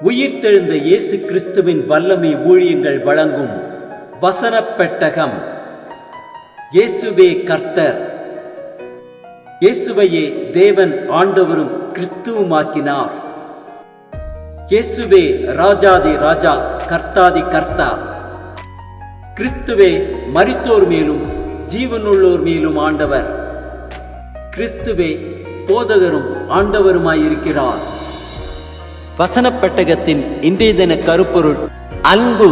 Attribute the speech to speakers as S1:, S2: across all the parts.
S1: உயிர்த்தெழுந்த இயேசு கிறிஸ்துவின் வல்லமை ஊழியங்கள் வழங்கும் வசனப் பெட்டகம். இயேசுவே கர்த்தர். இயேசுவையே தேவன் ஆண்டவரும் கிறிஸ்துவுமாக்கினார். இயேசுவே ராஜாதி ராஜா, கர்த்தாதி கர்த்தா. கிறிஸ்துவே மரித்தோர் மேலும் ஜீவனுள்ளோர் மேலும் ஆண்டவர். கிறிஸ்துவே போதகரும் ஆண்டவருமாயிருக்கிறார். வசனப் பெட்டகத்தின் இன்றைய தின கருப்பொருள் அன்பு.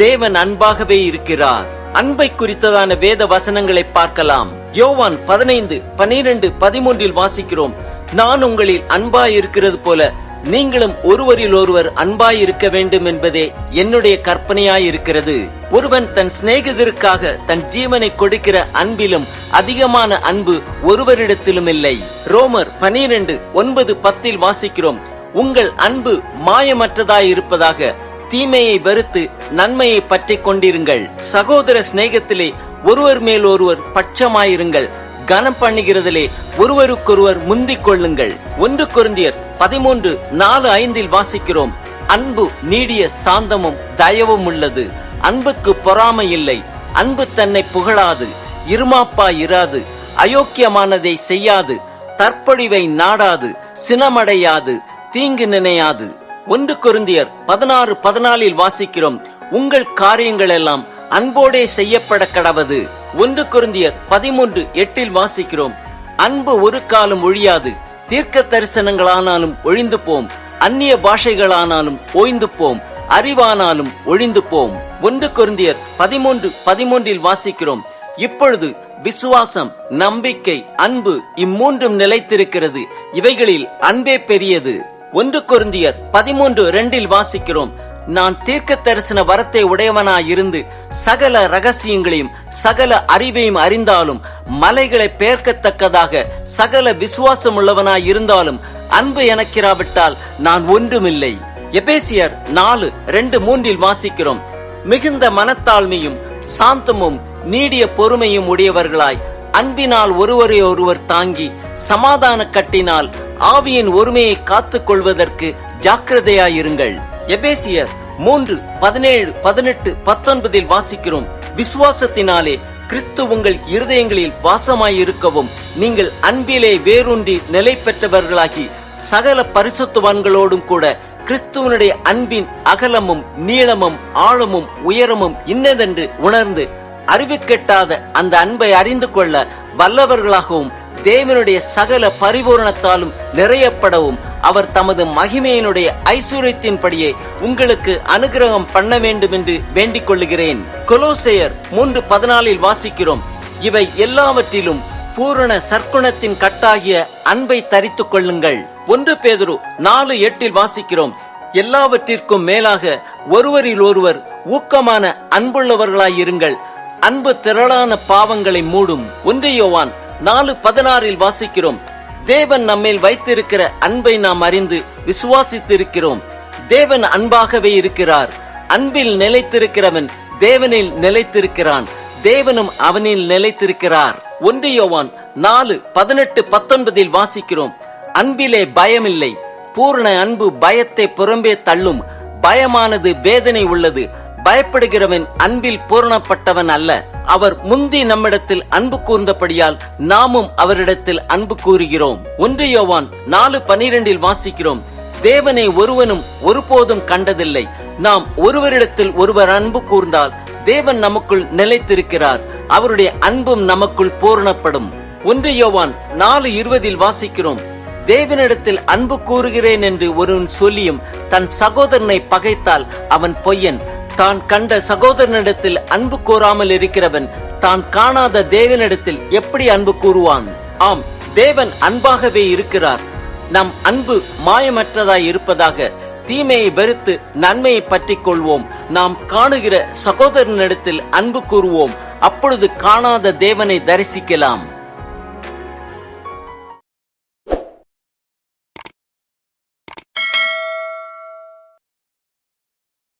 S1: தேவன் அன்பாகவே இருக்கிறார். அன்பை குறித்ததான வேத வசனங்களை பார்க்கலாம். யோவான் 15:12-13 வாசிக்கிறோம். நான் உங்களில் அன்பாயிருக்கிறது போல நீங்களும் ஒருவரில் ஒருவர் அன்பாயிருக்க வேண்டும் என்பதே என்னுடைய கற்பனையாயிருக்கிறது. ஒருவன் தன் சிநேகிதருக்காக தன் ஜீவனை கொடுக்கிற அன்பிலும் அதிகமான அன்பு ஒருவரிடத்திலும் இல்லை. ரோமர் 12:9-10 வாசிக்கிறோம். உங்கள் அன்பு மாயமற்றதாயிருப்பதாக, தீமையை வெறுத்து நன்மையை பற்றிக் கொண்டிருங்கள். சகோதர சிநேகத்திலே ஒருவர் மேல் ஒருவர் பட்சமாயிருங்கள். கனம் பண்ணுகிறதிலே ஒருவருக்கொருவர் முந்திக் கொள்ளுங்கள். 1 கொரிந்தியர் 13:4-5 வாசிக்கிறோம். அன்பு நீடிய சாந்தமும் தயவும் உள்ளது. அன்புக்கு பொறாமை இல்லை. அன்பு தன்னை புகழாது, இருமாப்பாயிராது, அயோக்கியமானதை செய்யாது, தற்பொழிவை நாடாது, சினமடையாது, தீங்கு நினையாது. 1 கொரிந்தியர் 16:14 வாசிக்கிறோம். உங்கள் காரியங்கள் எல்லாம் அன்போடே செய்யப்பட கடவது. 1 கொரிந்தியர் 13:8 வாசிக்கிறோம். அன்பு ஒரு காலம் ஒழியாது. தீர்க்க தரிசனங்களானாலும் ஒழிந்து போம், அந்நிய பாஷைகளானாலும் ஓய்ந்து போம், அறிவானாலும் ஒழிந்து போம். 1 கொரிந்தியர் 13:13 வாசிக்கிறோம். இப்பொழுது விசுவாசம், நம்பிக்கை, அன்பு இம்மூன்றும் நிலைத்திருக்கிறது. இவைகளில் அன்பே பெரியது. 1 கொரிந்தியர் 13:2 வாசிக்கிறோம். நான் தீர்க்க தரிசன வரத்தை உடையவனாயிருந்து சகல ரகசியங்களையும் சகல அறிவையும் அறிந்தாலும், மலைகளை பெயர்க்கத்தக்கதாக சகல விசுவாசம் உள்ளவனாயிருந்தாலும், அன்பு எனக்கிராவிட்டால் நான் ஒன்றுமில்லை. எபேசியர் 4:2-3 வாசிக்கிறோம். மிகுந்த மனத்தாழ்மையும் சாந்தமும் நீடிய பொறுமையும் உடையவர்களாய் அன்பினால் ஒருவரை ஒருவர் தாங்கி சமாதான கட்டினால் ஆவியின் ஒருமையை காத்துக் கொள்வதற்கு ஜாக்கிரதையாயிருங்கள். எபேசியர் 3:17-18 வாசிக்கிறோம். விசுவாசத்தினாலே கிறிஸ்து உங்கள் இருதயங்களில் வாசமாயிருக்கவும் நீங்கள் அன்பிலே வேரூன்றி நிலை பெற்றவர்களாகி சகல பரிசுத்தவான்களோடும் கூட கிறிஸ்துவனுடைய அன்பின் அகலமும் நீளமும் ஆழமும் உயரமும் இன்னதென்று உணர்ந்து அறிவுக்கெட்டாத அந்த அன்பை அறிந்து கொள்ள வல்லவர்களாகவும் தேவனுடைய சகல பரிபூரணத்தாலும் நிறையப்படவும் அவர் தமது மகிமையினுடைய ஐஸ்வர்யத்தின்படியே உங்களுக்கு அனுகிரகம் பண்ண வேண்டும் என்று வேண்டிக் கொள்ளுகிறேன். கொலோசையர் 3:14 வாசிக்கிறோம். இவை எல்லாவற்றிலும் பூரண சற்குணத்தின் கட்டாகிய அன்பை தரித்துக் கொள்ளுங்கள். 1 பேதுரு 4:8 வாசிக்கிறோம். எல்லாவற்றிற்கும் மேலாக ஒருவரில் ஒருவர் ஊக்கமான அன்புள்ளவர்களாயிருங்கள். அன்பு திரளான பாவங்களை மூடும். 1 யோவான் 4:16 வாசிக்கிறோம். தேவன் நம்மேல் வைத்திருக்கிற அன்பை நாம் அறிந்து விசுவாசித்திருக்கிறோம். தேவன் அன்பாகவே இருக்கிறார். அன்பில் நிலைத்திருக்கிறவன் தேவனில் நிலைத்திருக்கிறான், தேவனும் அவனில் நிலைத்திருக்கிறார். 1 யோவான் 4:18-19 வாசிக்கிறோம். அன்பிலே பயமில்லை. பூரண அன்பு பயத்தை புறம்பே தள்ளும். பயமானது வேதனை உள்ளது. பயப்படுகிறவன் அன்பில் பூரணப்பட்டவன் அல்ல. அவர் முந்தி நம்மிடத்தில் அன்பு கூர்ந்தபடியால் நாமும் அவரிடத்தில் அன்பு கூறுகிறோம். 1 யோவான் 4:12 வாசிக்கிறோம். தேவனை ஒருவனும் ஒருபோதும் கண்டதில்லை. நாம் ஒருவரிடத்தில் ஒருவர் அன்பு கூர்ந்தால் தேவன் நமக்குள் நிலைத்திருக்கிறார், அவருடைய அன்பும் நமக்குள் பூரணப்படும். 1 யோவான் 4:20 வாசிக்கிறோம். தேவனிடத்தில் அன்பு கூறுகிறேன் என்று ஒருவன் சொல்லியும் தன் சகோதரனை பகைத்தால் அவன் பொய்யன். தான் கண்ட சகோதரனிடத்தில் அன்பு கூறாமல் இருக்கிறவன் தான் காணாத தேவனிடத்தில் எப்படி அன்பு கூறுவான்? ஆம், தேவன் அன்பாகவே இருக்கிறார். நம் அன்பு மாயமற்றதாய் இருப்பதாக, தீமையை வெறுத்து நன்மையை பற்றிக் கொள்வோம். நாம் காணுகிற சகோதரனிடத்தில் அன்பு கூறுவோம். அப்பொழுது காணாத தேவனை தரிசிக்கலாம்.